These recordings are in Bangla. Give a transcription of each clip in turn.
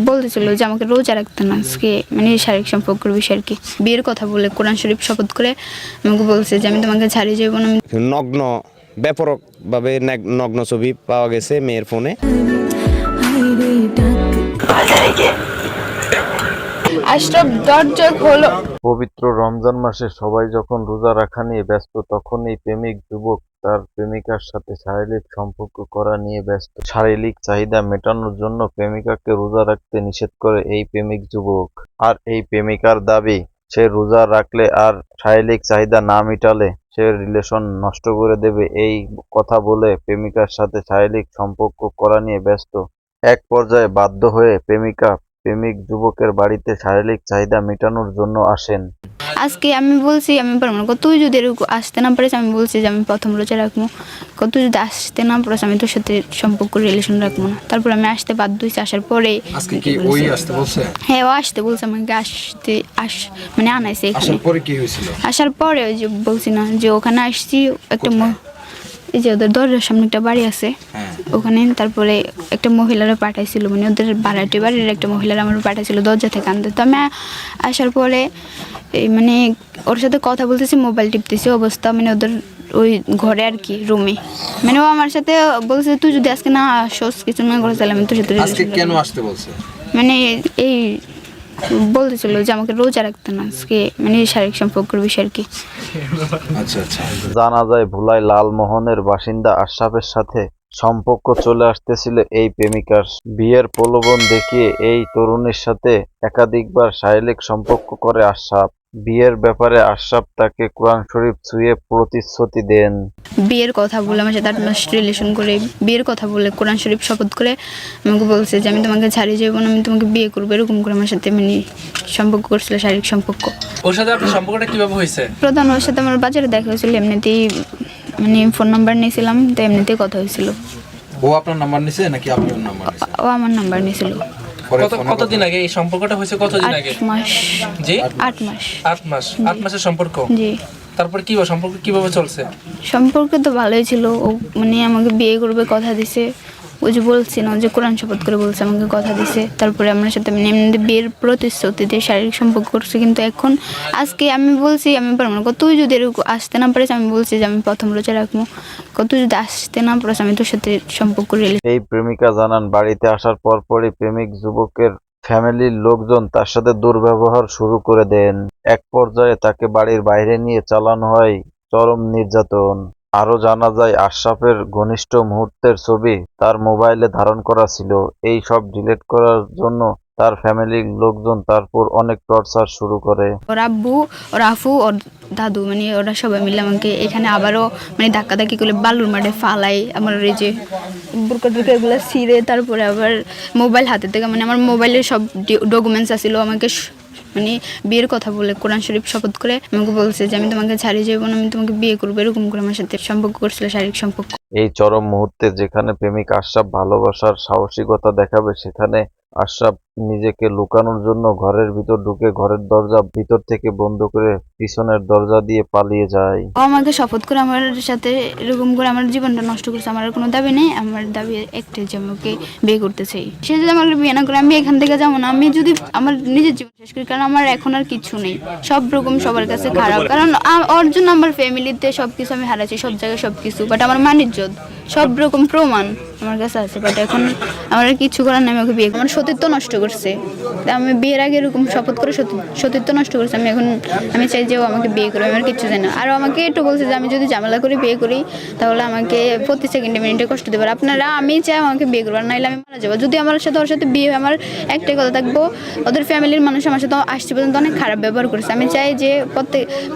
বলতেছিল যে আমাকে রোজা রাখতে না, আজকে মানে শারীরিক সম্পর্কের বিষয় আর কি। বিয়ের কথা বলে কোরআন শরীফ শপথ করে আমাকে বলছে যে আমি তোমাকে ছাড়িয়ে যাবো না। নগ্ন ব্যাপকভাবে নগ্ন ছবি পাওয়া গেছে মেয়ের ফোনে। আশরাফ দরজা খোলো। পবিত্র রমজান মাসে সবাই যখন রোজা রাখা নিয়ে ব্যস্ত, তখন এই প্রেমিক যুবক তার প্রেমিকার সাথে শারীরিক সম্পর্ক করা নিয়ে ব্যস্ত। শারীরিক চাহিদা মেটানোর জন্য প্রেমিকাকে রোজা রাখতে নিষেধ করে এই প্রেমিক যুবক। আর এই প্রেমিকার দাবি, সে রোজা রাখলে আর শারীরিক চাহিদা না মিটালে সে রিলেশন নষ্ট করে দেবে। এই কথা বলে প্রেমিকার সাথে শারীরিক সম্পর্ক করা নিয়ে ব্যস্ত। এক পর্যায়ে বাধ্য হয়ে প্রেমিকা প্রেমিক যুবকের বাড়িতে শারীরিক চাহিদা মেটানোর জন্য আসেন। আজকে আমি বলছি আমি পারবো না, তুই যদি এরকম আসতে না পারিস, আমি বলছি যে আমি প্রথম রোজা রাখবো, তুই যদি আসতে না পারিস আমি তোর সাথে সম্পর্ক রিলেশন রাখবো না। তারপর আমি আসতে বাধ্য হয়েছি। আসার পরে আজকে কি ওই আসতে বলছে? হ্যাঁ, ও আসতে বলছে আমাকে, মানে আনাইছে এখানে। আসার পরে কি হয়েছিল? আসার পরে ওই যে বলছি না যে ওখানে আসছি একটা এই যে ওদের দরজার সামনে একটা বাড়ি আছে ওখানে, তারপরে একটা মহিলারা পাঠাইছিল, মানে ওদের ভাড়াটি বাড়ির একটা মহিলারা আমার পাঠাইছিল দরজা থেকে আনতে। তো আমি আসার পরে এই মানে ওর সাথে কথা বলতেছি, মোবাইল টিপতেছি অবস্থা, মানে ওদের ওই ঘরে আর কি রুমে, মানে ও আমার সাথে বলছে তুই যদি আজকে না আসোস কিছু মনে করে তাহলে আমি তোর সাথে আজকে কেন আসতে বলছে? মানে এই বলতেছিল যে আমাকে রোজা রাখতে না, আজকে মানে শারীরিক সম্পর্কের বিষয় আর কি। আচ্ছা আচ্ছা। জানা যায় ভোলায় লালমোহনের বাসিন্দা আশরাফের সাথে সম্পর্ক চলে আসতেছিল এই প্রেমিকার। বিয়ের প্রলোভন দেখিয়ে এই তরুণীর সাথে একাধিকবার শারীরিক সম্পর্ক করে আশরাফ। বিয়ের ব্যাপারে আশরাফ তাকে কোরআন শরীফ ছুঁয়ে প্রতিশ্রুতি দেন। বিয়ের কথা বলে আমার সাথে 8 মাস রিলেশন করে, বিয়ের কথা বলে কোরআন শরীফ শপথ করে আমাকে বলছে যে আমি তোমাকে ছাড়িয়ে যাবো না, আমি তোমাকে বিয়ে করবো, এরকম করে আমার সাথে মানে সম্পর্ক করছিল, শারীরিক সম্পর্ক। ওর সাথে আপনার সম্পর্কটা কিভাবে হয়েছে? প্রধান ওর সাথে আমার বাজারে দেখা হয়েছিল, এমনিতেই মানে ফোন নাম্বার নিয়েছিলাম, তো এমনিতেই কথা হয়েছিল। ও আপনার নাম্বার নিছে নাকি আপনার নাম্বার নিছে? ও আমার নাম্বার নিয়েছিল। কতদিন আগে এই সম্পর্কটা হয়েছে? কতদিন আগে? 8 মাস। জি 8 মাস। 8 মাস। 8 মাসের সম্পর্ক। জি। তারপর কি সম্পর্ক কিভাবে চলছে? সম্পর্ক তো ভালোই ছিল, ও মানে আমাকে বিয়ে করবে কথা দিছে, ওই যে বলছি না যে কোরআন শপথ করে বলছে আমাকে কথা দিছে। তারপরে আমার সাথে মানে এমনি বিয়ের প্রতিশ্রুতি দিয়ে শারীরিক সম্পর্ক করছে, কিন্তু এখন আজকে আমি বলছি আমি পারবো না, তুই যদি এরকম আসতে না পারিস, আমি বলছি যে আমি প্রথম রোজা রাখবো, তুই যদি আসতে না পারিস আমি তোর সাথে সম্পর্ক এই প্রেমিকা জানান, বাড়িতে আসার পরপরই প্রেমিক যুবকের ফ্যামিলির লোকজন তার সাথে দুর্ব্যবহার শুরু করে দেন। এক পর্যায়ে তাকে বাড়ির বাইরে নিয়ে চালানো হয় চরম নির্যাতন। আরো জানা যায় আশরাফের ঘনিষ্ঠ মুহূর্তের ছবি তার মোবাইলে ধারণ করা ছিল। এই সব ডিলিট করার জন্য তার ফ্যামিলির লোকজন তারপর অনেক টর্চার শুরু করে। ওর আব্বু, ওর আফু, ওর দাদু, মানে ওরা সবাই মিলে আমাকে এখানে আবারও মানে ধাক্কাধাক্কি করে বালুর মাঠে ফালাই, আমার এই যে বুরকা টুরকা এগুলো ছিঁড়ে, তারপরে আবার মোবাইল হাতে থেকে মানে আমার মোবাইলের সব ডকুমেন্টস আসছিল, আমাকে মানে বিয়ের কথা বলে কোরআন শরীফ শপথ করে আমাকে বলছে যে আমি তোমাকে ছাড়িয়ে যাবো না, আমি তোমাকে বিয়ে করবো, এরকম করে আমার সাথে সম্পর্ক করছিল, শারীরিক সম্পর্ক। এই চরম মুহূর্তে যেখানে প্রেমিক আশরাফ ভালোবাসার সাহসিকতা দেখাবে, সেখানে আশরাফ নিজেকে লুকানোর জন্য ঘরের ভিতর ঢুকে ঘরের দরজা ভিতর থেকে বন্ধ করে পিছনের দরজা দিয়ে পালিয়ে যায়। ও আমাকে শপথ করে আমার সাথে এরকম করে আমার জীবনটা নষ্ট করছে। আমার কোনো দাবি নেই, আমার দাবি একটাই যে আমি ওকে বিয়ে করতে চাই। সে যদি আমাকে বিয়ে না করে আমি এখান থেকে যাবো না, আমি যদি আমার নিজের জীবন শেষ করি, কারণ আমার এখন আর কিছু নেই, সব রকম সবার কাছে খারাপ, কারণ ওর জন্য আমার ফ্যামিলিতে সবকিছু আমি হারাচ্ছি, সব জায়গায় সবকিছু, বাট আমার মানিজ্জত সব রকম প্রমাণ আমার কাছে আছে, বাট এখন আমার আর কিছু করার নেই, আমি ওকে বিয়ে, আমার সতীত্ব নষ্ট করছে। আমি বিয়ের আগে এরকম শপথ করে সতীত্ব নষ্ট করছে। আমি চাই যে ও আমাকে বিয়ে করবে, আমার কিছু জানি না। আর আমাকে একটু বলছে যে আমি যদি ঝামেলা করে বিয়ে করি তাহলে আমাকে প্রতি সেকেন্ডে মিনিটে কষ্ট দেবে। আপনারা আমি চাই আমাকে বিয়ে করবো, নাহলে আমি মারা যাবো। যদি আমার সাথে ওর সাথে বিয়ে হয়, আমার একটাই কথা থাকবো, ওদের ফ্যামিলির মানুষ আমার সাথে আসছে পর্যন্ত অনেক খারাপ ব্যবহার করেছে। আমি চাই যে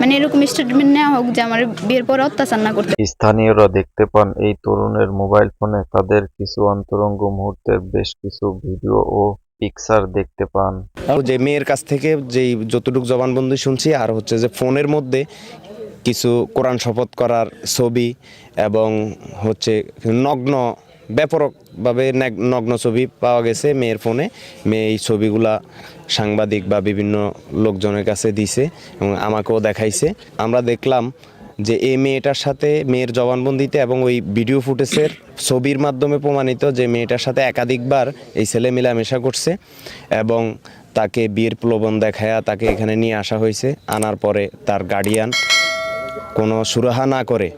মানে এরকম স্টেটমেন্ট নেওয়া হোক যে আমার বিয়ের পর অত্যাচার না করতে। স্থানীয়রা দেখতে পান এই তরুণের মোবাইল ফোনে তাদের কিছু অন্তরঙ্গ মুহূর্তের বেশ কিছু ভিডিও ও পিকচার দেখতে পান। যে মেয়ের কাছ থেকে যেই যতটুকু জবানবন্দি শুনছি, আর হচ্ছে যে ফোনের মধ্যে কিছু কোরআন শপথ করার ছবি এবং হচ্ছে ব্যাপকভাবে নগ্ন ছবি পাওয়া গেছে মেয়ের ফোনে। মেয়ে এই ছবিগুলা সাংবাদিক বা বিভিন্ন লোকজনের কাছে দিছে এবং আমাকেও দেখাইছে। আমরা দেখলাম যে এই মেয়েটার সাথে মেয়ের জবানবন্দিতে এবং ওই ভিডিও ফুটেজের ছবির মাধ্যমে প্রমাণিত যে মেয়েটার সাথে একাধিকবার এই ছেলে মেলামেশা করছে এবং তাকে বিয়ের প্রলোভন দেখায়া তাকে এখানে নিয়ে আসা হয়েছে। আনার পরে তার গার্ডিয়ান কোনো সুরাহা না করে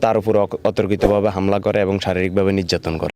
তার উপর অতর্কিতভাবে হামলা করে এবং শারীরিকভাবে নির্যাতন করে।